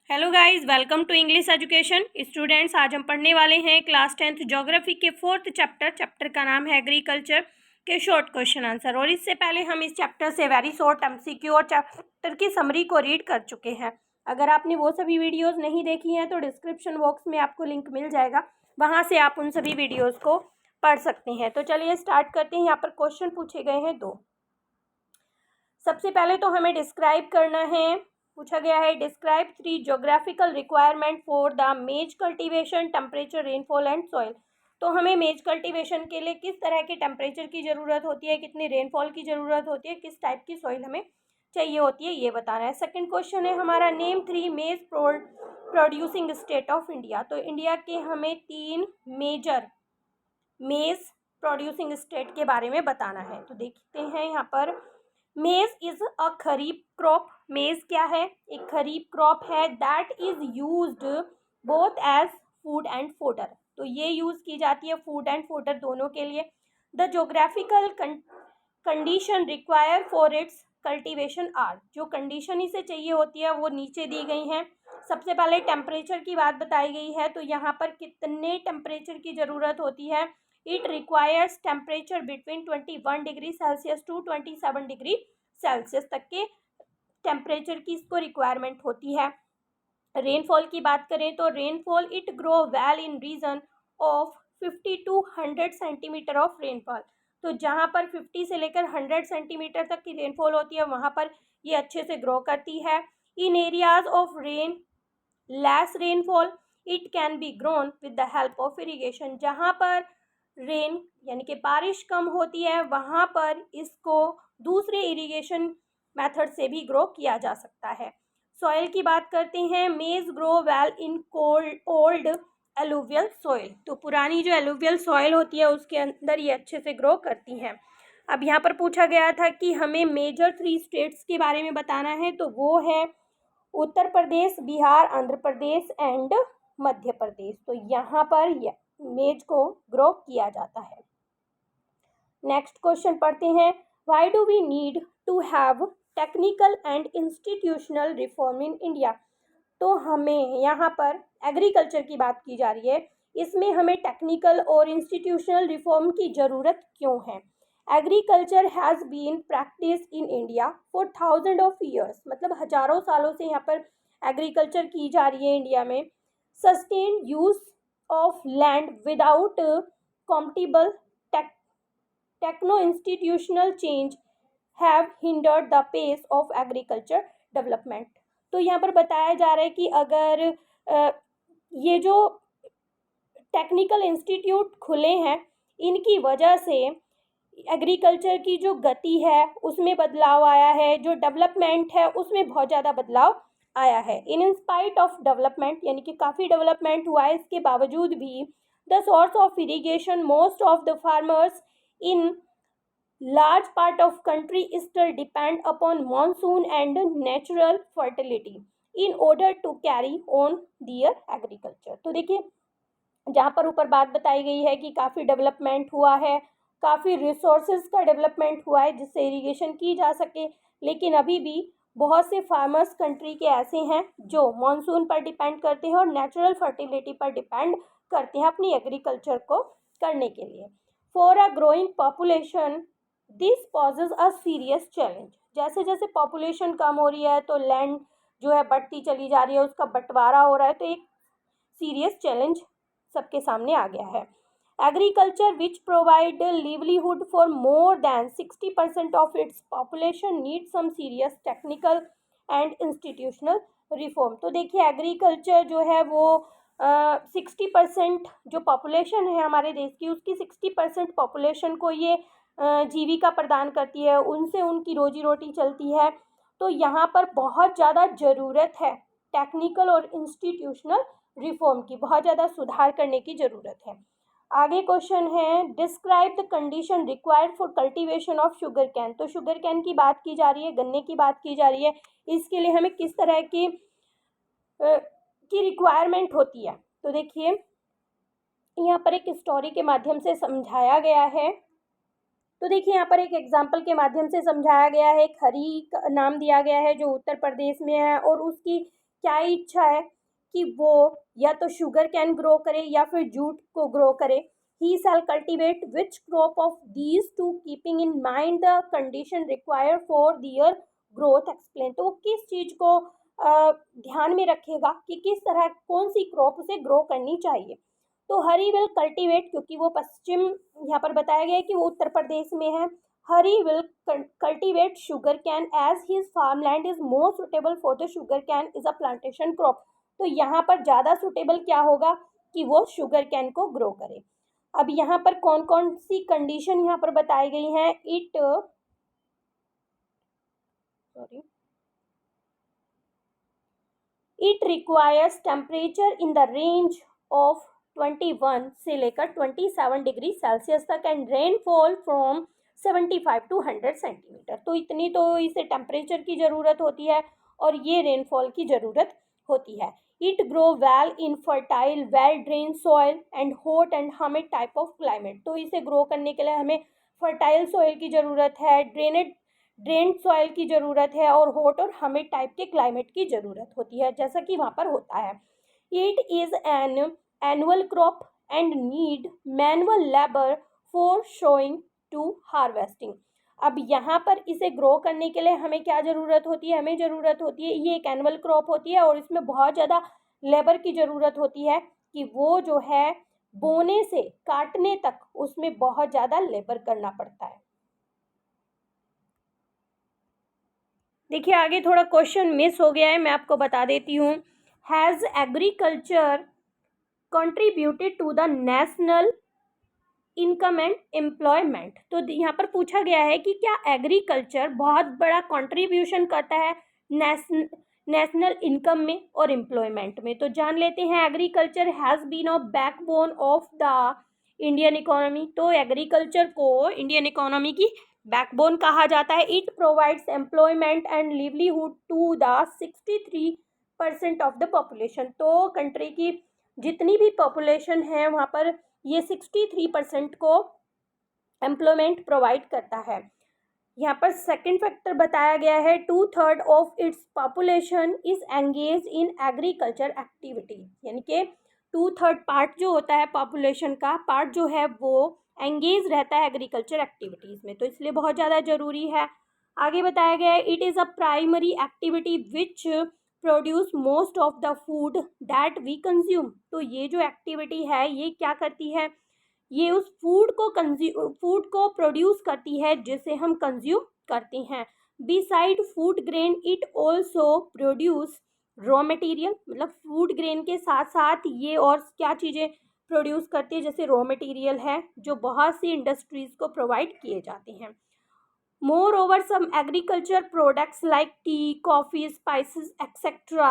Hello guys, welcome to English education students. आज हम पढ़ने वाले हैं क्लास 10th ज्योग्राफी के 4th चैप्टर का नाम है एग्रीकल्चर के शॉर्ट क्वेश्चन आंसर। और इससे पहले हम इस चैप्टर से वेरी शॉर्ट एमसीक्यू और चैप्टर की समरी को रीड कर चुके हैं। अगर आपने वो सभी वीडियोज़ नहीं देखी हैं तो डिस्क्रिप्शन बॉक्स में आपको लिंक मिल जाएगा, वहाँ से आप उन सभी वीडियोज़ को पढ़ सकते हैं। तो चलिए स्टार्ट करते हैं। यहाँ पर क्वेश्चन पूछे गए हैं 2। सबसे पहले तो हमें डिस्क्राइब करना है, पूछा गया है describe 3 geographical requirement for the maize cultivation, temperature, rainfall and soil. तो हमें मेज कल्टीवेशन के लिए किस तरह के टेम्परेचर की ज़रूरत होती है, कितनी रेनफॉल की ज़रूरत होती है, किस टाइप की सॉइल हमें चाहिए होती है, ये बताना है। सेकंड क्वेश्चन है हमारा, नेम 3 मेज प्रोड्यूसिंग स्टेट ऑफ इंडिया। तो इंडिया के हमें 3 मेजर मेज प्रोड्यूसिंग स्टेट के बारे में बताना है। तो देखते हैं यहाँ पर, मेज इज अ खरीफ क्रॉप। मेज क्या है? एक खरीफ क्रॉप है that is used both as food and fodder. तो ये यूज की जाती है फूड एंड फोडर दोनों के लिए। The geographical condition require for its cultivation are. जो कंडीशन इसे चाहिए होती है वो नीचे दी गई हैं। सबसे पहले टेम्परेचर की बात बताई गई है, तो यहाँ पर कितने टेम्परेचर की ज़रूरत होती है? It requires temperature between 21 degree Celsius to 27 degree Celsius तक के टेम्परेचर की इसको रिक्वायरमेंट होती है। रेनफॉल की बात करें तो rainfall it grow well in region of 50 to 100 centimetre of rainfall. तो जहाँ पर 50 से लेकर 100 सेंटीमीटर तक की रेनफॉल होती है वहाँ पर ये अच्छे से ग्रो करती है। In areas of rain less rainfall it can be grown with the help of irrigation. जहाँ पर रेन यानी कि बारिश कम होती है वहाँ पर इसको दूसरे इरिगेशन मेथड से भी ग्रो किया जा सकता है। सॉइल की बात करते हैं, मेज grow well in cold old alluvial soil. तो पुरानी जो एलुवियल सॉइल होती है उसके अंदर ये अच्छे से ग्रो करती हैं। अब यहाँ पर पूछा गया था कि हमें मेजर 3 स्टेट्स के बारे में बताना है, तो वो है उत्तर प्रदेश, बिहार, आंध्र प्रदेश एंड मध्य प्रदेश। तो यहाँ पर मेज को ग्रो किया जाता है। नेक्स्ट क्वेश्चन पढ़ते हैं, why do we need to have technical and institutional reform in India. तो हमें यहाँ पर एग्रीकल्चर की बात की जा रही है, इसमें हमें टेक्निकल और इंस्टीट्यूशनल रिफॉर्म की ज़रूरत क्यों है? Agriculture has been practice in India for thousand of years. मतलब हजारों सालों से यहाँ पर एग्रीकल्चर की जा रही है इंडिया में। Sustain use of land without compatible techno institutional change have hindered the pace of agriculture development. तो यहाँ पर बताया जा रहा है कि अगर ये जो टेक्निकल इंस्टीट्यूट खुले हैं इनकी वजह से एग्रीकल्चर की जो गति है उसमें बदलाव आया है, जो डेवलपमेंट है उसमें बहुत ज़्यादा बदलाव आया है। इन स्पाइट ऑफ डेवलपमेंट, यानी कि काफ़ी डेवलपमेंट हुआ है, इसके बावजूद भी the source of irrigation most of the farmers in large part of country still depend upon monsoon and natural fertility in order to carry on their agriculture। तो देखिए जहाँ पर ऊपर बात बताई गई है कि काफ़ी डेवलपमेंट हुआ है, काफ़ी रिसोर्सेज का डेवलपमेंट हुआ है जिससे इरिगेशन की जा सके, लेकिन अभी भी बहुत से फार्मर्स कंट्री के ऐसे हैं जो मॉनसून पर डिपेंड करते हैं और नेचुरल फर्टिलिटी पर डिपेंड करते हैं अपनी एग्रीकल्चर को करने के लिए। For a growing population this poses a serious challenge. जैसे जैसे पॉपुलेशन कम हो रही है तो लैंड जो है बढ़ती चली जा रही है, उसका बंटवारा हो रहा है, तो एक सीरियस चैलेंज सबके सामने आ गया है। Agriculture which provide livelihood for more than 60% of its population need some serious technical and institutional reform. तो देखिए एग्रीकल्चर जो है वो 60% जो पॉपुलेशन है हमारे देश की, उसकी 60% पॉपुलेशन को ये जीविका प्रदान करती है, उनसे उनकी रोजी रोटी चलती है। तो यहाँ पर बहुत ज़्यादा ज़रूरत है टेक्निकल और इंस्टीट्यूशनल रिफॉर्म की, बहुत ज़्यादा सुधार करने की ज़रूरत है। आगे क्वेश्चन है, describe the condition required for cultivation of sugar cane. तो शुगर कैन की बात की जा रही है, गन्ने की बात की जा रही है, इसके लिए हमें किस तरह की रिक्वायरमेंट होती है। तो देखिए यहाँ पर एक स्टोरी के माध्यम से समझाया गया है। तो देखिए यहाँ पर एक एग्जाम्पल के माध्यम से समझाया गया है। एक हरी का नाम दिया गया है जो उत्तर प्रदेश में है और उसकी क्या इच्छा है कि वो या तो शुगर कैन ग्रो करे या फिर जूट को ग्रो करे। He shall cultivate which crop of these two keeping in mind the condition required for their growth explain. तो वो किस चीज़ को ध्यान में रखेगा कि किस तरह कौन सी क्रॉप उसे ग्रो करनी चाहिए। तो हरी विल कल्टिवेट, क्योंकि वो पश्चिम, यहाँ पर बताया गया है कि वो उत्तर प्रदेश में है। Hari will cultivate sugar cane as his farm land is more suitable for the sugar cane is a plantation crop. तो यहाँ पर ज़्यादा सुटेबल क्या होगा कि वो शुगर कैन को ग्रो करे। अब यहाँ पर कौन कौन सी कंडीशन यहाँ पर बताई गई हैं। It requires temperature in the range of 21 से लेकर 27 डिग्री सेल्सियस तक and rainfall from 75 to 100 centimetre. तो इतनी तो इसे टेम्परेचर की ज़रूरत होती है और ये रेनफॉल की ज़रूरत होती है। It grow well in fertile well drain soil and hot and humid type of climate. तो इसे ग्रो करने के लिए हमें फर्टाइल सॉइल की ज़रूरत है, ड्रेन्ड सॉइल की ज़रूरत है और हॉट और ह्यूमिड टाइप के क्लाइमेट की ज़रूरत होती है, जैसा कि वहाँ पर होता है। It is an annual crop and need manual labour for sowing to harvesting. अब यहाँ पर इसे ग्रो करने के लिए हमें क्या ज़रूरत होती है, हमें ज़रूरत होती है, ये एक एनुअल क्रॉप होती है और इसमें बहुत ज़्यादा लेबर की ज़रूरत होती है कि वो जो है बोने से काटने तक उसमें बहुत ज़्यादा लेबर करना पड़ता है। देखिए आगे थोड़ा क्वेश्चन मिस हो गया है, मैं आपको बता देती हूँ। Has agriculture contributed to the national income and employment. तो यहाँ पर पूछा गया है कि क्या एग्रीकल्चर बहुत बड़ा कंट्रीब्यूशन करता है नेशनल इनकम में और एम्प्लॉयमेंट में। तो जान लेते हैं, agriculture has been a backbone of the Indian economy. तो एग्रीकल्चर को इंडियन इकोनॉमी की बैकबोन कहा जाता है। It provides employment and livelihood to the 63% of the population. तो कंट्री की जितनी भी पॉपुलेशन है वहाँ पर ये 63% को एम्प्लॉयमेंट प्रोवाइड करता है। यहाँ पर सेकंड फैक्टर बताया गया है, 2/3 of its population is engage in agriculture activity. यानी कि 2/3 पार्ट जो होता है पॉपुलेशन का पार्ट जो है वो एंगेज रहता है एग्रीकल्चर एक्टिविटीज़ में, तो इसलिए बहुत ज़्यादा ज़रूरी है। आगे बताया गया है, it is a primary activity which produce most of the food that we consume. तो ये जो एक्टिविटी है ये क्या करती है, ये उस फूड को प्रोड्यूस करती है जिसे हम कंज्यूम करते हैं। Beside food grain it also produce raw material, मतलब फूड ग्रेन के साथ साथ ये और क्या चीज़ें प्रोड्यूस करती है, जैसे रॉ मटेरियल है जो बहुत सी इंडस्ट्रीज़ को प्रोवाइड किए जाते हैं। Moreover some agriculture products like tea, coffee, spices etcetera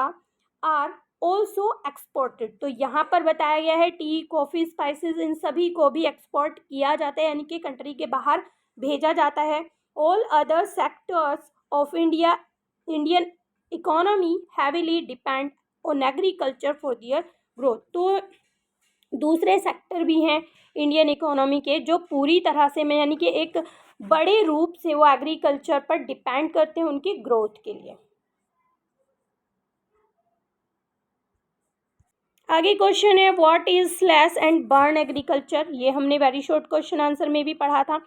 are also exported. तो यहाँ पर बताया गया है टी, कॉफ़ी, स्पाइसेस इन सभी को भी एक्सपोर्ट किया जाता है, यानी कि कंट्री के बाहर भेजा जाता है। All other sectors of Indian economy heavily depend on agriculture for their growth. तो दूसरे सेक्टर भी हैं इंडियन इकोनॉमी के जो पूरी तरह से में यानी कि एक बड़े रूप से वो एग्रीकल्चर पर डिपेंड करते हैं उनकी ग्रोथ के लिए। आगे क्वेश्चन है, what is slash and burn agriculture. ये हमने वेरी शॉर्ट क्वेश्चन आंसर में भी पढ़ा था।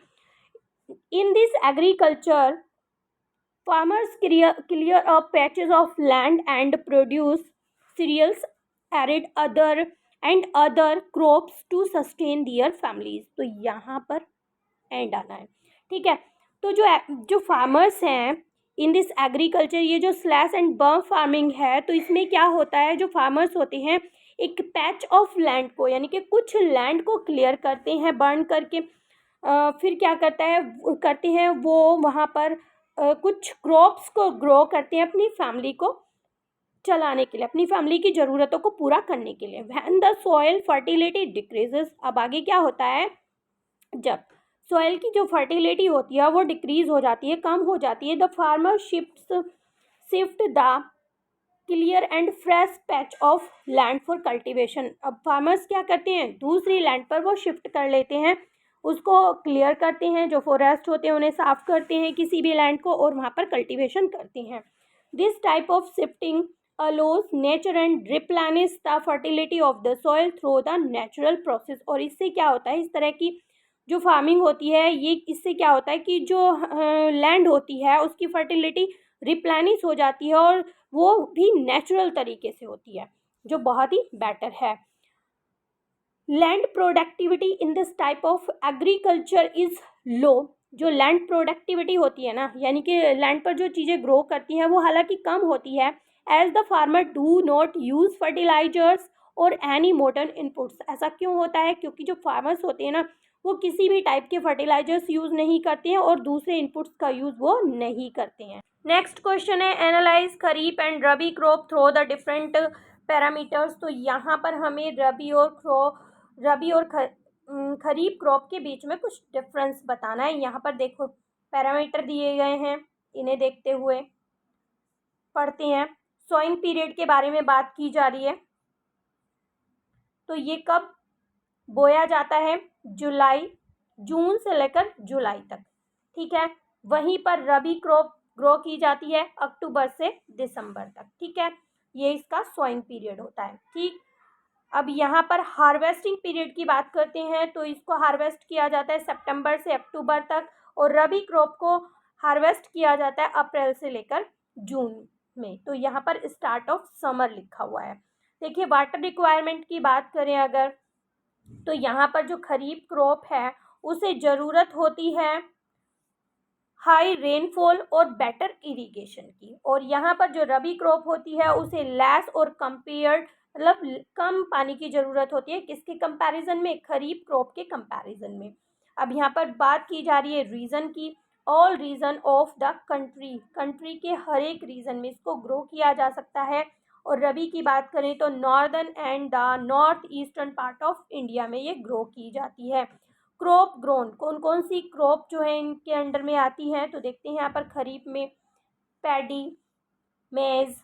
In this agriculture farmers clear a patches of land and produce cereals, arid other crops to sustain their families. तो यहाँ पर एंड आना है, ठीक है। तो जो फार्मर्स हैं इन दिस एग्रीकल्चर, ये जो स्लैश एंड बर्न फार्मिंग है, तो इसमें क्या होता है, जो फार्मर्स होते हैं एक पैच ऑफ लैंड को यानी कि कुछ लैंड को क्लियर करते हैं बर्न करके, फिर क्या करते हैं वो वहाँ पर कुछ क्रॉप्स को ग्रो करते हैं अपनी फैमिली को चलाने के लिए, अपनी फैमिली की ज़रूरतों को पूरा करने के लिए। When the soil fertility decreases, अब आगे क्या होता है, जब सॉइल की जो फर्टिलिटी होती है वो डिक्रीज हो जाती है, कम हो जाती है, the farmer shift the clear and fresh patch of land for cultivation. अब फार्मर्स क्या करते हैं, दूसरी लैंड पर वो शिफ्ट कर लेते हैं, उसको क्लियर करते हैं, जो फॉरेस्ट होते हैं उन्हें साफ करते हैं किसी भी लैंड को और वहाँ पर कल्टीवेशन करते हैं। This type of shifting allows nature and replenish the fertility of the soil through the natural process। और इससे क्या होता है, इस तरह की जो फार्मिंग होती है ये इससे क्या होता है कि जो लैंड होती है उसकी फर्टिलिटी रिप्लेनिश हो जाती है और वो भी नेचुरल तरीके से होती है, जो बहुत ही बेटर है। Land productivity in this type of agriculture is low. जो लैंड प्रोडक्टिविटी होती है ना, यानी कि लैंड पर जो चीज़ें ग्रो करती हैं वो हालांकि कम होती है, as the farmer do not use fertilizers और एनी मॉडर्न इनपुट्स। ऐसा क्यों होता है, क्योंकि जो फार्मर्स होते हैं ना वो किसी भी टाइप के फर्टिलाइजर्स यूज़ नहीं करते हैं और दूसरे इनपुट्स का यूज़ वो नहीं करते हैं। नेक्स्ट क्वेश्चन है analyse kharif and rabi crop through the different parameters. तो यहाँ पर हमें रबी और खरीफ क्रॉप के बीच में कुछ डिफरेंस बताना है। यहाँ पर देखो पैरामीटर दिए गए हैं, इन्हें देखते हुए पढ़ते हैं। सोइंग पीरियड के बारे में बात की जा रही है, तो ये कब बोया जाता है, जून से लेकर जुलाई तक, ठीक है। वहीं पर रबी क्रॉप ग्रो की जाती है अक्टूबर से दिसंबर तक, ठीक है। ये इसका सोइंग पीरियड होता है, ठीक। अब यहाँ पर हार्वेस्टिंग पीरियड की बात करते हैं, तो इसको हार्वेस्ट किया जाता है सितंबर से अक्टूबर तक और रबी क्रॉप को हार्वेस्ट किया जाता है अप्रैल से लेकर जून में। तो यहाँ पर स्टार्ट ऑफ समर लिखा हुआ है। देखिए वाटर रिक्वायरमेंट की बात करें अगर, तो यहाँ पर जो खरीफ क्रॉप है उसे ज़रूरत होती है हाई रेनफॉल और बेटर इरिगेशन की, और यहाँ पर जो रबी क्रॉप होती है उसे लेस और कंपेयर्ड मतलब कम पानी की ज़रूरत होती है, किसके कंपैरिजन में, खरीफ क्रॉप के कंपैरिजन में। अब यहाँ पर बात की जा रही है रीजन की, all region of the country के हर एक रीजन में इसको ग्रो किया जा सकता है। और रबी की बात करें तो northern and the north eastern part of India में ये ग्रो की जाती है। क्रॉप ग्रोन, कौन कौन सी क्रॉप जो है इनके अंडर में आती हैं, तो देखते हैं यहाँ पर खरीफ में पैडी, मेज,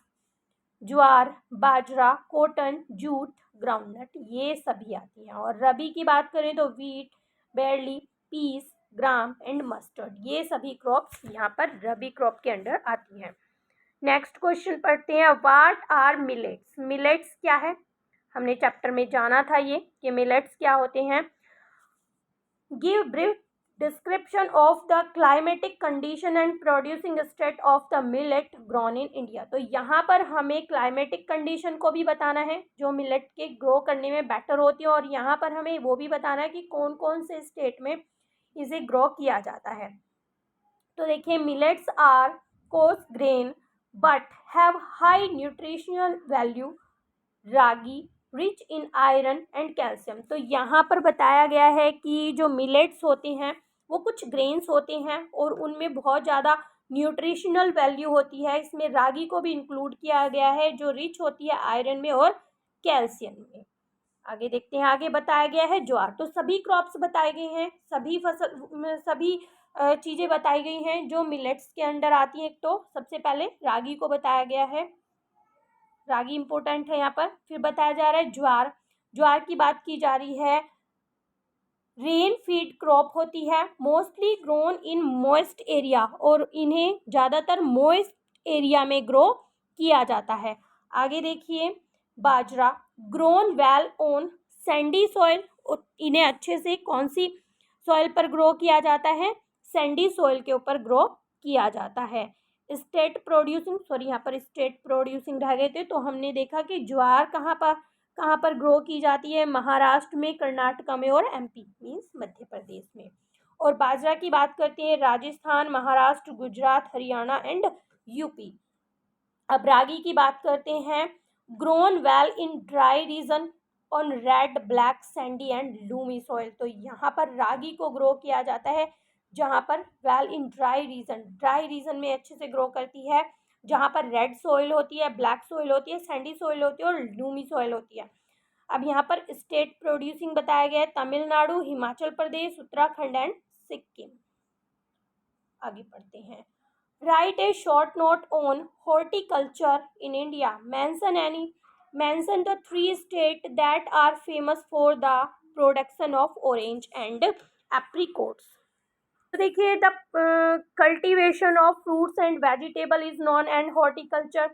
ज्वार, बाजरा, कॉटन, जूट, ग्राउंडनट, ये सभी आती हैं। और रबी की बात करें तो wheat, barley, peas, gram and mustard, ये सभी क्रॉप्स यहाँ पर रबी क्रॉप के अंडर आती हैं। नेक्स्ट क्वेश्चन पढ़ते हैं, व्हाट आर मिलेट्स। मिलेट्स क्या है, हमने चैप्टर में जाना था ये कि मिलेट्स क्या होते हैं। Give brief description of the climatic condition and producing state of the millet grown in India. तो यहाँ पर हमें क्लाइमेटिक कंडीशन को भी बताना है जो मिलेट के ग्रो करने में बेटर होती है, और यहाँ पर हमें वो भी बताना है कि कौन कौन से स्टेट में इसे ग्रो किया जाता है। तो देखिए millets are coarse grain but have high nutritional value, ragi rich in iron and calcium. तो यहाँ पर बताया गया है कि जो मिलेट्स होते हैं वो कुछ ग्रेन्स होते हैं और उनमें बहुत ज़्यादा न्यूट्रिशनल वैल्यू होती है। इसमें रागी को भी इंक्लूड किया गया है जो रिच होती है आयरन में और कैल्शियम में। आगे देखते हैं, आगे बताया गया है ज्वार। तो सभी क्रॉप्स बताए गए हैं, सभी चीज़ें बताई गई हैं जो मिलेट्स के अंडर आती हैं। एक तो सबसे पहले रागी को बताया गया है, रागी इंपॉर्टेंट है यहाँ पर। फिर बताया जा रहा है ज्वार, ज्वार की बात की जा रही है, रेन फीड क्रॉप होती है, mostly grown in moist area, और इन्हें ज़्यादातर मॉइस्ट एरिया में ग्रो किया जाता है। आगे देखिए bajra, grown well on sandy soil, इन्हें अच्छे से कौन सी सॉइल पर ग्रो किया जाता है, सैंडी सॉइल के ऊपर ग्रो किया जाता है। स्टेट प्रोड्यूसिंग, यहाँ पर स्टेट प्रोड्यूसिंग रह गए थे, तो हमने देखा कि ज्वार कहाँ पर ग्रो की जाती है, महाराष्ट्र में, कर्नाटका में और एमपी मीन्स मध्य प्रदेश में। और बाजरा की बात करते हैं राजस्थान, महाराष्ट्र, गुजरात, हरियाणा एंड यूपी। अब रागी की बात करते हैं, grown well in dry region on red black Sandy and Lumi soil. तो यहाँ पर रागी को ग्रो किया जाता है जहाँ पर वेल इन ड्राई रीजन में अच्छे से ग्रो करती है, जहाँ पर रेड सॉइल होती है, ब्लैक सॉइल होती है, सैंडी सॉइल होती है और लूमी सॉइल होती है। अब यहाँ पर स्टेट प्रोड्यूसिंग बताया गया है तमिलनाडु, हिमाचल प्रदेश, उत्तराखंड एंड सिक्किम। आगे पढ़ते हैं, right A short note on horticulture in India, mention the 3 states that are famous for the production of orange and apricots। तो देखिए the cultivation of fruits and vegetable is non and horticulture.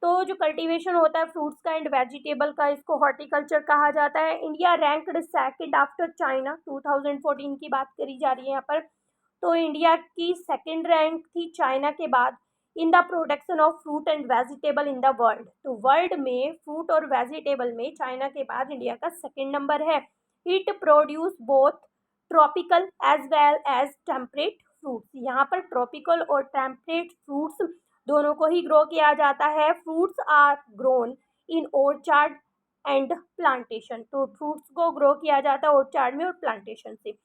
तो जो cultivation होता है fruits का and vegetable का, इसको horticulture कहा जाता है। India ranked second after China, 2014 की बात करी जा रही है यहाँ पर। तो इंडिया की सेकंड रैंक थी चाइना के बाद in the production of fruit and vegetable in the world. तो वर्ल्ड में फ्रूट और वेजिटेबल में चाइना के बाद इंडिया का सेकंड नंबर है। It produce both tropical as well as temperate fruits. यहाँ पर ट्रॉपिकल और टेम्परेट फ्रूट्स दोनों को ही ग्रो किया जाता है। Fruits are grown in orchard and plantation. तो फ्रूट्स को ग्रो किया जाता है ऑर्चार्ड में और प्लांटेशन से।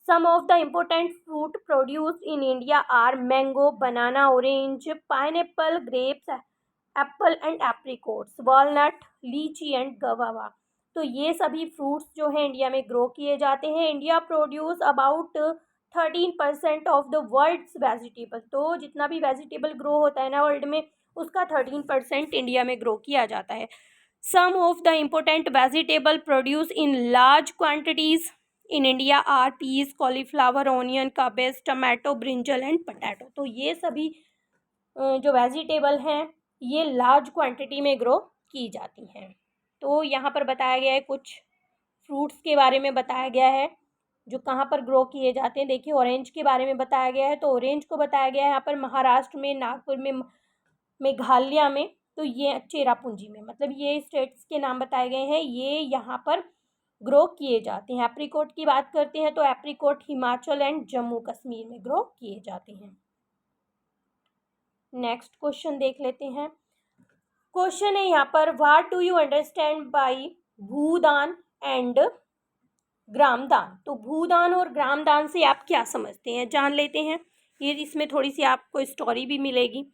Some of the important fruit produced in India are mango, banana, orange, pineapple, grapes, apple and apricots, walnut, lychee and guava। तो ये सभी फ्रूट्स जो हैं इंडिया में ग्रो किए जाते हैं। India produce about 13% of the world's vegetable. तो जितना भी वेजिटेबल ग्रो होता है ना वर्ल्ड में, उसका 13% इंडिया में ग्रो किया जाता है। Some of the important vegetable produce in large quantities in India are peas, cauliflower, onion, cabbage, tomato, brinjal and potato. तो ये सभी जो वेजिटेबल हैं ये लार्ज क्वांटिटी में ग्रो की जाती हैं। तो यहाँ पर बताया गया है कुछ फ्रूट्स के बारे में बताया गया है जो कहाँ पर ग्रो किए जाते हैं। देखिए ऑरेंज के बारे में बताया गया है। तो ऑरेंज को बताया गया है यहाँ पर महाराष्ट्र में, नागपुर में, मेघालय में। तो ये चेरापूंजी में, मतलब ये स्टेट्स के नाम बताए गए हैं, ये यहाँ पर ग्रो किए जाते हैं। एप्रिकॉट की बात करते हैं तो एप्रिकॉट हिमाचल एंड जम्मू कश्मीर में ग्रो किए जाते हैं। नेक्स्ट क्वेश्चन देख लेते हैं। क्वेश्चन है यहाँ पर, what do you understand by Bhoodan and Gramdan. तो भूदान और ग्रामदान से आप क्या समझते हैं, जान लेते हैं। ये इसमें थोड़ी सी आपको स्टोरी भी मिलेगी।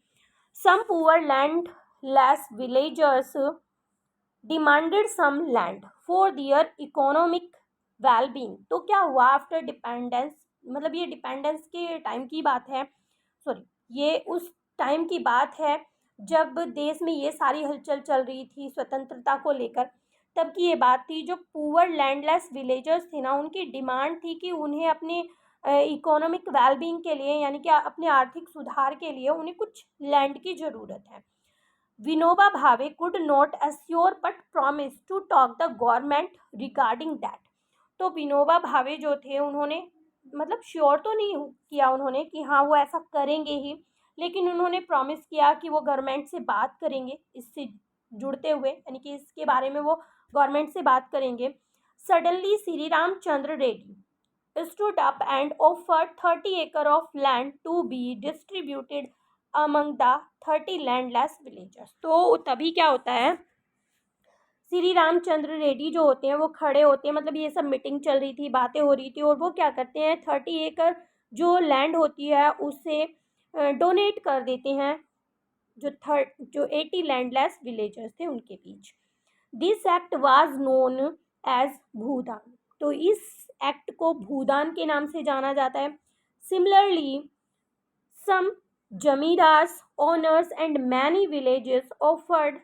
Some poor landless villagers demanded some land for their economic wellbeing. तो क्या हुआ आफ्टर डिपेंडेंस, मतलब ये डिपेंडेंस के टाइम की बात है, सॉरी ये उस टाइम की बात है जब देश में ये सारी हलचल चल रही थी स्वतंत्रता को लेकर। तब की ये बात थी, जो पुअर लैंडलेस विलेजर्स थे ना, उनकी डिमांड थी कि उन्हें अपने इकोनॉमिक वेलबींग के लिए, यानी कि अपने आर्थिक सुधार के लिए उन्हें कुछ लैंड की ज़रूरत है। Vinoba Bhave could not assure but promise to talk the government regarding that. तो विनोबा भावे जो थे उन्होंने मतलब श्योर तो नहीं किया उन्होंने कि हाँ वो ऐसा करेंगे ही, लेकिन उन्होंने प्रॉमिस किया कि वो गवर्नमेंट से बात करेंगे इससे जुड़ते हुए, यानी कि इसके बारे में वो गवर्नमेंट से बात करेंगे। Suddenly Shri Ramachandra Reddy stood up and offered 30 acres of land to be distributed among the 30 landless villagers. तो तभी क्या होता है, श्री रामचंद्र रेड्डी जो होते हैं वो खड़े होते हैं, मतलब ये सब मीटिंग चल रही थी, बातें हो रही थी, और वो क्या करते हैं 30 एकड़ जो लैंड होती है उसे डोनेट कर देते हैं जो 80 लैंडलेस विलेजर्स थे उनके बीच। This act was known as Bhoodan. तो इस एक्ट को भूदान के नाम से जाना जाता है। Similarly some zamindars, owners and many villages offered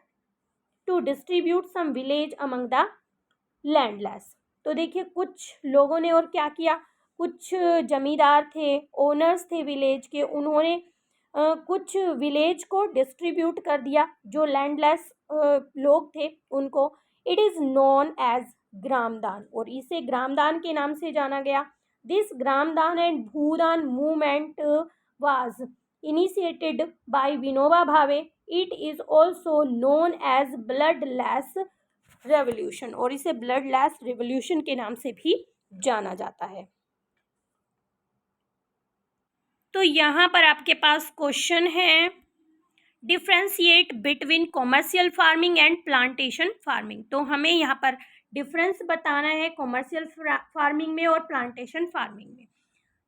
to distribute some village among the landless. तो देखिए कुछ लोगों ने और क्या किया, कुछ जमींदार थे, ओनर्स थे विलेज के, उन्होंने कुछ विलेज को डिस्ट्रीब्यूट कर दिया जो लैंडलेस लोग थे उनको। It is known as Gramdan, और इसे ग्रामदान के नाम से जाना गया। This Gramdan and Bhoodan movement was initiated by Vinoba Bhave. It is also known as bloodless revolution, और इसे ब्लडलेस रेवोल्यूशन के नाम से भी जाना जाता है। तो यहाँ पर आपके पास क्वेश्चन है, differentiate between commercial farming and plantation farming. तो हमें यहाँ पर डिफरेंस बताना है कॉमर्शियल फार्मिंग में और प्लांटेशन फार्मिंग में।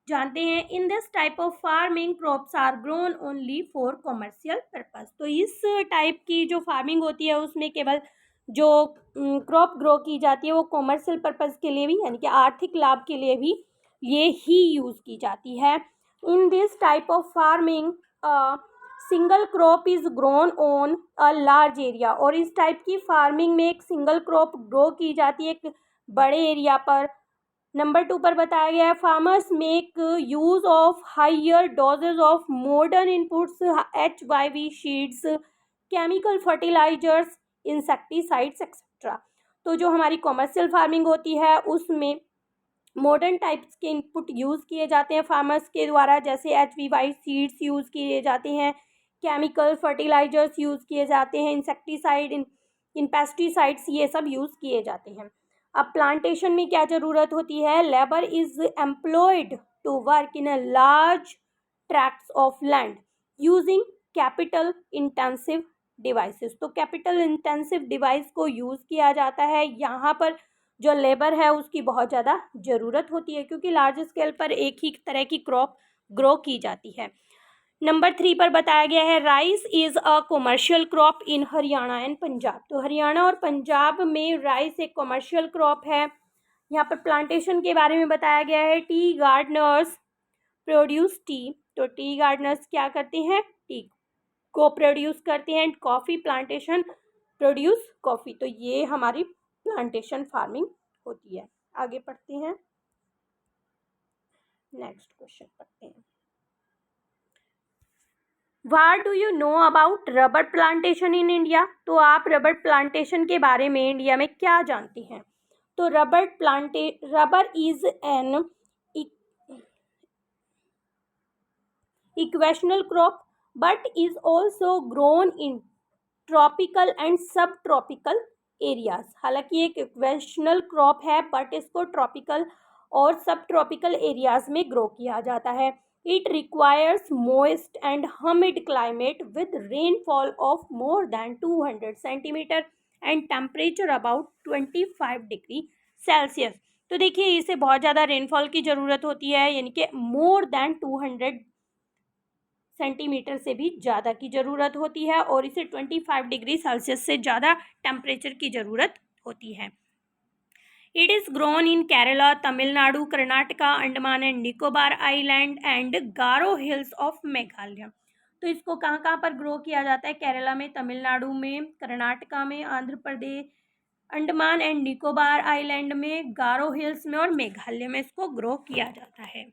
जानते हैं, in this type of farming crops are grown only for commercial purpose. तो इस टाइप की जो फार्मिंग होती है उसमें केवल जो क्रॉप ग्रो की जाती है वो कॉमर्शियल पर्पस के लिए भी, यानी कि आर्थिक लाभ के लिए भी ये ही यूज़ की जाती है। इन this type of farming single crop is grown on a large area. और इस टाइप की फार्मिंग में एक सिंगल क्रॉप ग्रो की जाती है एक बड़े एरिया पर। नंबर 2 पर बताया गया है, farmers make use of higher doses of modern inputs HYV seeds chemical fertilizers, insecticides etcetera. तो जो हमारी कॉमर्शियल फार्मिंग होती है उसमें मॉडर्न टाइप्स के इनपुट यूज़ किए जाते हैं फार्मर्स के द्वारा, जैसे HB सीड्स यूज़ किए जाते हैं, केमिकल फर्टिलाइजर्स यूज़ किए जाते हैं, इंसेक्टिसाइड इन पेस्टिसाइड्स ये सब यूज़ किए जाते हैं। अब प्लांटेशन में क्या ज़रूरत होती है, labour is employed to work in a large tracts of land using capital intensive devices. तो कैपिटल इंटेंसिव डिवाइस को यूज़ किया जाता है। यहाँ पर जो लेबर है उसकी बहुत ज़्यादा ज़रूरत होती है क्योंकि लार्ज स्केल पर एक ही तरह की क्रॉप ग्रो की जाती है। नंबर 3 पर बताया गया है rice is a commercial crop in Haryana and Punjab. तो हरियाणा और पंजाब में राइस एक कॉमर्शियल क्रॉप है। यहाँ पर प्लांटेशन के बारे में बताया गया है। T Gardner's produce T. तो टी गार्डनर्स क्या करते हैं, टी को प्रोड्यूस करते हैं। And coffee plantation produce coffee. तो ये हमारी प्लांटेशन फार्मिंग होती है। आगे पढ़ते हैं, नेक्स्ट क्वेश्चन पढ़ते हैं। What do you know about rubber plantation in India. तो आप रबर प्लांटेशन के बारे में इंडिया में क्या जानते हैं। तो rubber is an equational crop but is also grown in tropical and सब ट्रॉपिकल एरियाज। हालांकि एक इक्वेशनल क्रॉप है बट इसको ट्रॉपिकल और सब ट्रॉपिकल एरियाज में ग्रो किया जाता है। It requires moist and humid climate with rainfall of more than 200 centimetre and temperature about 25 degree Celsius. तो देखिए इसे बहुत ज़्यादा रेनफॉल की ज़रूरत होती है, यानी कि मोर देन 200 सेंटीमीटर से भी ज़्यादा की ज़रूरत होती है और इसे 25 डिग्री सेल्सियस से ज़्यादा टेम्परेचर की ज़रूरत होती है। It is grown in Kerala, Tamil Nadu, Karnataka, Andaman and Nicobar island and Garo hills of Meghalaya. तो इसको कहाँ कहाँ पर ग्रो किया जाता है, केरला में, तमिलनाडु में, कर्नाटका में, आंध्र प्रदेश, अंडमान एंड निकोबार आइलैंड में, गारो हिल्स में और मेघालय में इसको ग्रो किया जाता है।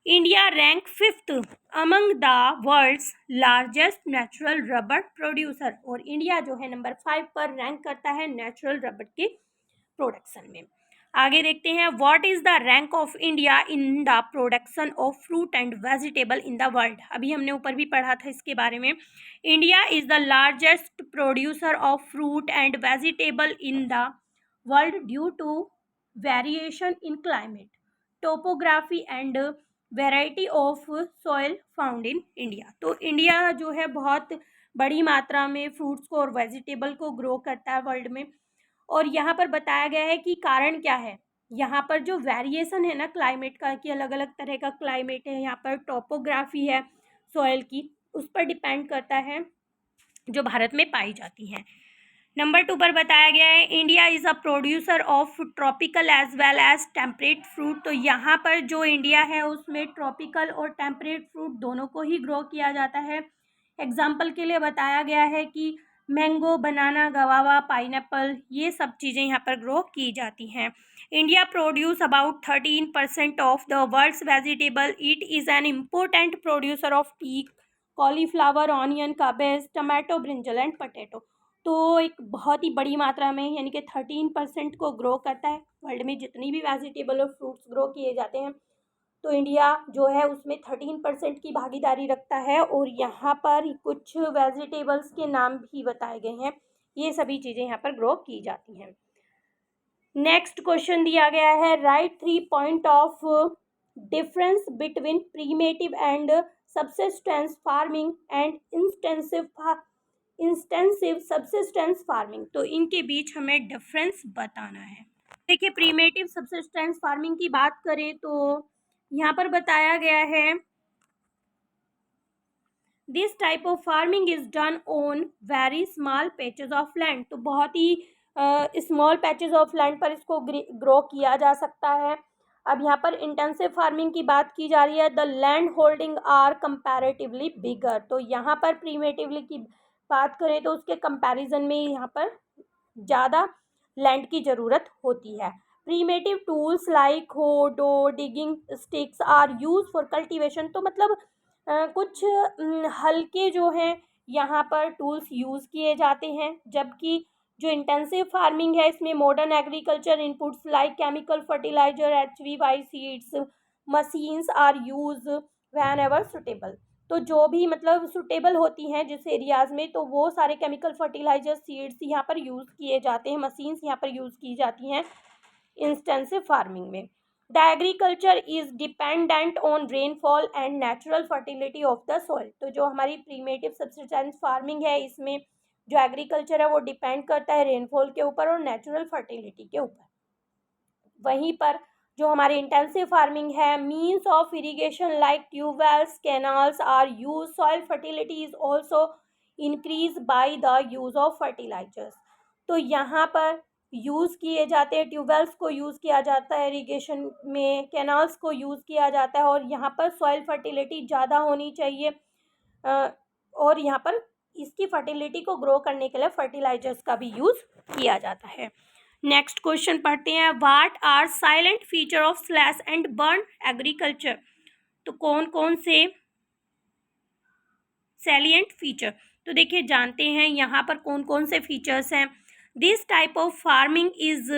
India rank 5th among the world's largest natural rubber producer. और इंडिया जो है नंबर 5 पर रैंक करता है नेचुरल रबर के प्रोडक्शन में। आगे देखते हैं, what is the rank of India in the production of fruit and vegetable in the world. अभी हमने ऊपर भी पढ़ा था इसके बारे में। India is the largest producer of fruit and vegetable in the world due to variation in climate, topography and variety of soil found in India. तो इंडिया जो है बहुत बड़ी मात्रा में फ्रूट्स को और वेजिटेबल को ग्रो करता है वर्ल्ड में। और यहाँ पर बताया गया है कि कारण क्या है, यहाँ पर जो वेरिएशन है ना क्लाइमेट का, कि अलग अलग तरह का क्लाइमेट है, यहाँ पर टोपोग्राफी है सॉइल की, उस पर डिपेंड करता है जो भारत में पाई जाती हैं। नंबर 2 पर बताया गया है, India is a producer of tropical as well as temperate fruit. तो यहाँ पर जो इंडिया है उसमें ट्रॉपिकल और टेम्परेट फ्रूट दोनों को ही ग्रो किया जाता है। एग्जाम्पल के लिए बताया गया है कि मैंगो, बनाना, गवावा, पाइनएप्पल, ये सब चीज़ें यहाँ पर ग्रो की जाती हैं। India produce about 13% of the world's vegetable. It is an important producer of tea, cauliflower, onion, cabbage, tomato, brinjal and potato. तो एक बहुत ही बड़ी मात्रा में यानी कि 13% को ग्रो करता है। वर्ल्ड में जितनी भी वेजिटेबल और फ्रूट्स ग्रो किए जाते हैं तो इंडिया जो है उसमें 13% की भागीदारी रखता है। और यहाँ पर कुछ वेजिटेबल्स के नाम भी बताए गए हैं, ये सभी चीज़ें यहाँ पर ग्रो की जाती हैं। नेक्स्ट क्वेश्चन दिया गया है, right 3 point of difference between primitive and subsistence farming and intensive subsistence farming. तो इनके बीच हमें डिफरेंस बताना है। देखिए प्रीमेटिव सबसिस्टेंस फार्मिंग की बात करें तो यहाँ पर बताया गया है, this type of farming is done on very small patches of land. तो बहुत ही स्मॉल पैचेज ऑफ लैंड पर इसको ग्रो किया जा सकता है। अब यहाँ पर इंटेंसिव फार्मिंग की बात की जा रही है, the land holding are comparatively bigger. तो यहाँ पर प्रीमेटिवली की बात करें तो उसके कंपैरिजन में यहाँ पर ज़्यादा लैंड की ज़रूरत होती है। Primitive tools like hoe, dao, digging sticks are use for cultivation. तो मतलब कुछ हल्के जो हैं यहाँ पर टूल्स यूज़ किए जाते हैं, जबकि जो इंटेंसिव फार्मिंग है इसमें modern agriculture inputs like chemical fertilizer, HV seeds, machines are use whenever suitable. तो जो भी मतलब सुटेबल होती हैं जिस एरियाज़ में, तो वो सारे केमिकल फर्टिलाइजर, सीड्स यहाँ पर यूज़ किए जाते हैं, मशीन्स यहाँ पर यूज़ की जाती हैं इंटेंसिव फार्मिंग में। The agriculture is dependent on rainfall and natural fertility of the soil. तो जो हमारी प्रीमेटिव सब्सिस्टेंस फार्मिंग है, इसमें जो एग्रीकल्चर है वो डिपेंड करता है रेनफॉल के ऊपर और नेचुरल फर्टिलिटी के ऊपर। वहीं पर जो हमारी इंटेंसिव फार्मिंग है, means of irrigation like tubewells, canals are use, soil fertility is also increase by the use of fertilizers. तो यहाँ पर यूज़ किए जाते हैं, ट्यूबवेल्स को यूज़ किया जाता है इरिगेशन में, कैनाल्स को यूज़ किया जाता है, और यहाँ पर सॉइल फर्टिलिटी ज़्यादा होनी चाहिए, और यहाँ पर इसकी फर्टिलिटी को ग्रो करने के लिए फर्टिलाइजर्स का भी यूज़ किया जाता है। नेक्स्ट क्वेश्चन पढ़ते हैं, what are silent feature of slash and burn agriculture. तो कौन कौन से सैलिएंट फीचर, तो देखिए जानते हैं यहाँ पर कौन कौन से फीचर्स हैं। This type of farming is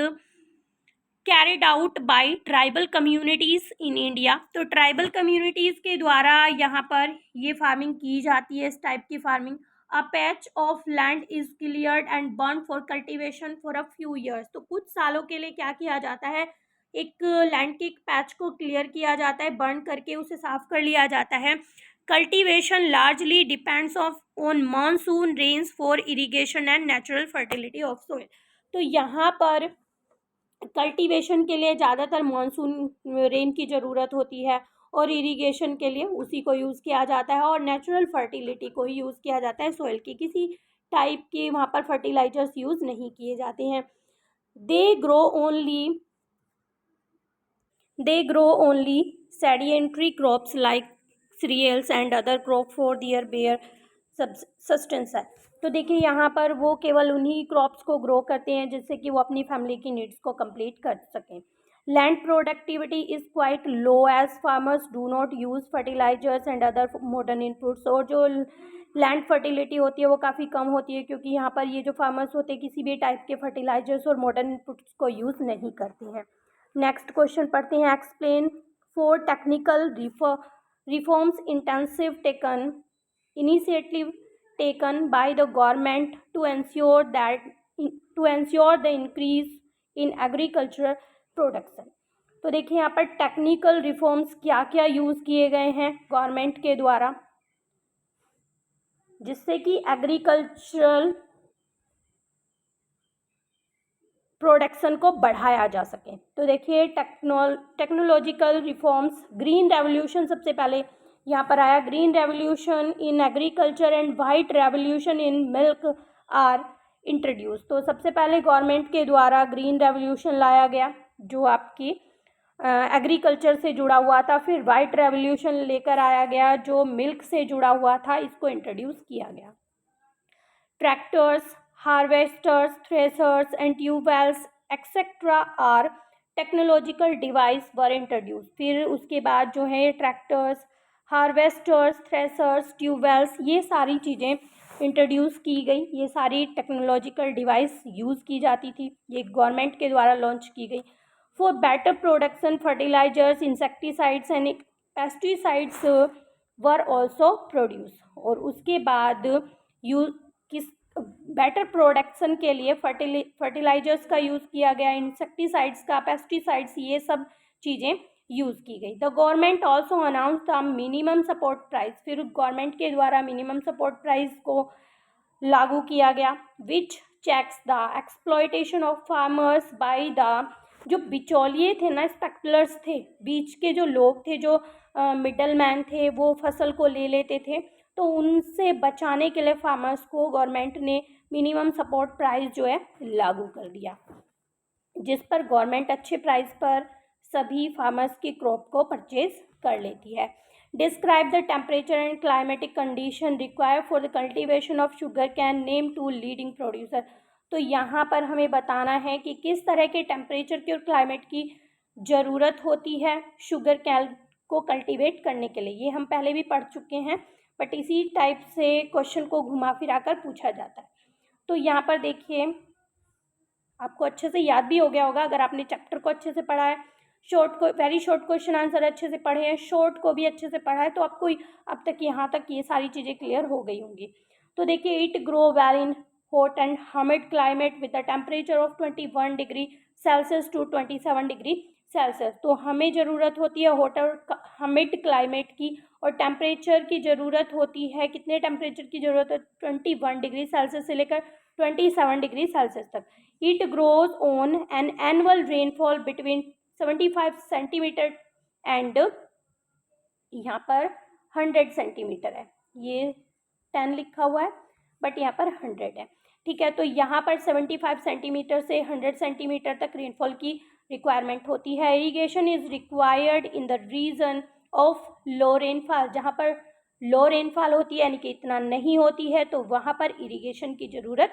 carried out by tribal communities in India. तो ट्राइबल कम्युनिटीज़ के द्वारा यहाँ पर ये फार्मिंग की जाती है, इस टाइप की farming. A patch of land is cleared and burn for cultivation for a few years. तो कुछ सालों के लिए क्या किया जाता है, एक लैंड के एक पैच को क्लियर किया जाता है, बर्न करके उसे साफ कर लिया जाता है। Cultivation largely depends on monsoon rains for irrigation and natural fertility of soil. तो यहाँ पर कल्टीवेशन के लिए ज़्यादातर मानसून रेन की ज़रूरत होती है, और इरिगेशन के लिए उसी को यूज़ किया जाता है, और नेचुरल फर्टिलिटी को ही यूज़ किया जाता है, सॉइल की किसी टाइप के वहाँ पर फर्टिलाइजर्स यूज़ नहीं किए जाते हैं। They grow only sedentary crops like cereals and other crop for their bare sustenance है। तो देखिए यहाँ पर वो केवल उन्हीं क्रॉप्स को ग्रो करते हैं जिससे कि वो अपनी फैमिली की नीड्स को कंप्लीट कर सकें। Land productivity is quite low as farmers do not use fertilizers and other modern inputs. और जो लैंड फर्टिलिटी होती है वो काफ़ी कम होती है, क्योंकि यहाँ पर ये जो फार्मर्स होते हैं किसी भी टाइप के फर्टिलाइजर्स और मॉडर्न इनपुट्स को यूज़ नहीं करते हैं। नेक्स्ट क्वेश्चन पढ़ते हैं, explain 4 technical reforms intensive initiative taken by the government to ensure the increase in agricultural production। तो देखिए यहाँ पर टेक्निकल रिफॉर्म्स क्या क्या यूज़ किए गए हैं गवर्नमेंट के द्वारा, जिससे कि एग्रीकल्चरल प्रोडक्शन को बढ़ाया जा सके। तो देखिए टेक्नोलॉजिकल रिफॉर्म्स, ग्रीन रेवोल्यूशन सबसे पहले यहाँ पर आया, green revolution in agriculture and white revolution in milk are introduce. तो सबसे पहले गवर्नमेंट के द्वारा ग्रीन रेवोल्यूशन लाया गया जो आपकी एग्रीकल्चर से जुड़ा हुआ था, फिर वाइट रेवोल्यूशन लेकर आया गया जो मिल्क से जुड़ा हुआ था, इसको इंट्रोड्यूस किया गया। Tractors, harvesters, threshers and tubewells etcetera are technological device were introduce. फिर उसके बाद जो है ट्रैक्टर्स, हार्वेस्टर्स, थ्रेशर्स, ट्यूबवेल्स, ये सारी चीज़ें इंट्रोड्यूस की गई, ये सारी टेक्नोलॉजिकल डिवाइस यूज़ की जाती थी, ये गवर्नमेंट के द्वारा लॉन्च की गई। For better production fertilizers, insecticides and pesticides were also produce. और उसके बाद किस बेटर प्रोडक्शन के लिए फर्टिलाइजर्स का यूज़ किया गया, इंसेक्टिसाइड्स का, पेस्टिसाइड्स, ये सब चीज़ें यूज़ की गई। The government also announce the minimum support price. फिर गवर्नमेंट के द्वारा मिनिमम सपोर्ट प्राइस को लागू किया गया, which checks the exploitation of farmers by the, जो बिचौलिए थे ना, स्पेकुलर्स थे, बीच के जो लोग थे, जो मिडल मैन थे, वो फसल को ले लेते थे, तो उनसे बचाने के लिए फार्मर्स को गवर्नमेंट ने मिनिमम सपोर्ट प्राइस जो है लागू कर दिया, जिस पर गवर्नमेंट अच्छे प्राइस पर सभी फार्मर्स की क्रॉप को परचेज कर लेती है। Describe the temperature and climatic condition required for the cultivation of sugar cane, name 2 leading producer. तो यहाँ पर हमें बताना है कि किस तरह के टेम्परेचर की और क्लाइमेट की ज़रूरत होती है शुगर कैन को कल्टीवेट करने के लिए। ये हम पहले भी पढ़ चुके हैं, बट इसी टाइप से क्वेश्चन को घुमा फिरा कर पूछा जाता है। तो यहाँ पर देखिए आपको अच्छे से याद भी हो गया होगा अगर आपने चैप्टर को अच्छे से पढ़ा है, वेरी शॉर्ट क्वेश्चन आंसर अच्छे से पढ़े हैं, शॉर्ट को भी अच्छे से पढ़ा है, तो आपको अब तक यहाँ तक ये सारी चीज़ें क्लियर हो गई होंगी। तो देखिए it grow well in hot and humid climate with the temperature of 21 degree Celsius to 27 degree Celsius. तो हमें ज़रूरत होती है हॉट और ह्यूमिड क्लाइमेट की, और टेम्परेचर की ज़रूरत होती है, कितने टेम्परेचर की ज़रूरत है, 21 डिग्री सेल्सियस से लेकर 27 डिग्री सेल्सियस तक। It grows on an annual rainfall between 75 centimetre and यहाँ पर 100 सेंटीमीटर है, ये 10 लिखा हुआ है बट यहाँ पर 100 है, ठीक है। तो यहाँ पर 75 सेंटीमीटर से 100 सेंटीमीटर तक रेनफॉल की रिक्वायरमेंट होती है। Irrigation is required in the region of low rainfall, जहाँ पर लो रेनफॉल होती है यानी कि इतना नहीं होती है, तो वहाँ पर इरीगेशन की ज़रूरत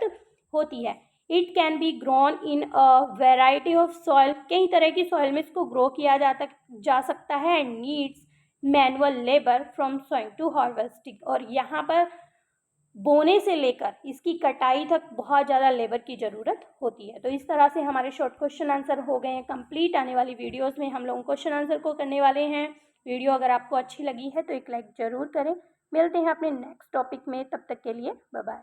होती है। It can be grown in a variety of soil, कई तरह की सॉइल में इसको ग्रो किया जा सकता है। And needs manual labour from sowing to harvesting, और यहाँ पर बोने से लेकर इसकी कटाई तक बहुत ज़्यादा लेबर की ज़रूरत होती है। तो इस तरह से हमारे शॉर्ट क्वेश्चन आंसर हो गए हैं कंप्लीट। आने वाली वीडियोस में हम लोग क्वेश्चन आंसर को करने वाले हैं। वीडियो अगर आपको अच्छी लगी है तो एक लाइक ज़रूर करें। मिलते हैं अपने नेक्स्ट टॉपिक में, तब तक के लिए बाय बाय।